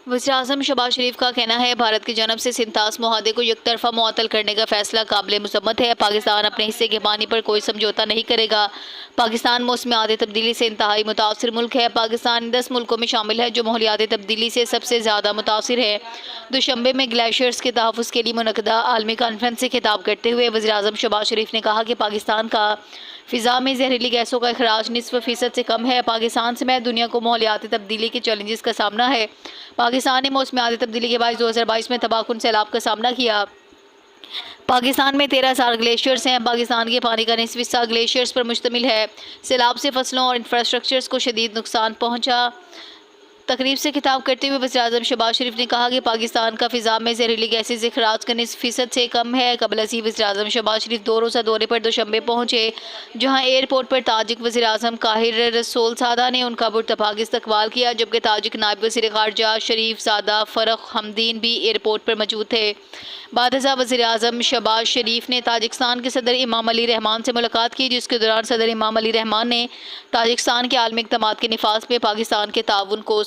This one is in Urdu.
وزیراعظم شہباز شریف کا کہنا ہے بھارت کی جانب سے سنتاس معاہدے کو یک طرفہ معطل کرنے کا فیصلہ قابل مذمت ہے۔ پاکستان اپنے حصے کے پانی پر کوئی سمجھوتہ نہیں کرے گا۔ پاکستان موسمیاتی تبدیلی سے انتہائی متاثر ملک ہے۔ پاکستان 10 ملکوں میں شامل ہے جو ماحولیاتی تبدیلی سے سب سے زیادہ متاثر ہے۔ دوشنبے میں گلیشیئرز کے تحفظ کے لیے منعقدہ عالمی کانفرنس سے خطاب کرتے ہوئے وزیراعظم شہباز شریف نے کہا کہ پاکستان کا فضا میں زہریلی گیسوں کا اخراج نصف فیصد سے کم ہے۔ پاکستان سمیت دنیا کو ماحولیاتی تبدیلی کے چیلنجز کا سامنا ہے۔ پاکستان نے موسمیاتی تبدیلی کے باعث 2022 میں تباہ کن سیلاب کا سامنا کیا۔ پاکستان میں 13,000 گلیشیئرز ہیں۔ پاکستان کے پانی کا نصف حصہ گلیشیئرز پر مشتمل ہے۔ سیلاب سے فصلوں اور انفراسٹرکچرز کو شدید نقصان پہنچا۔ تقریب سے خطاب کرتے ہوئے وزیراعظم شہباز شریف نے کہا کہ پاکستان کا فضا میں زہریلی گیسز اخراج کا نصف فیصد سے کم ہے۔ قبل ازیں وزیراعظم شہباز شریف 2 روزہ دورے پر دوشنبے پہنچے، جہاں ایئرپورٹ پر تاجک وزیراعظم قاہر رسول زادہ نے ان کا پرتپاک استقبال کیا، جبکہ تاجک نائب وزیر خارجہ شریف زادہ فرخ حمدین بھی ایئرپورٹ پر موجود تھے۔ بعد ازاں وزیراعظم شہباز شریف نے تاجکستان کے صدر امام علی رحمان سے ملاقات کی، جس کے دوران صدر امام علی رحمان نے تاجکستان کے عالمی اقدامات کے نفاذ میں پاکستان کے تعاون کو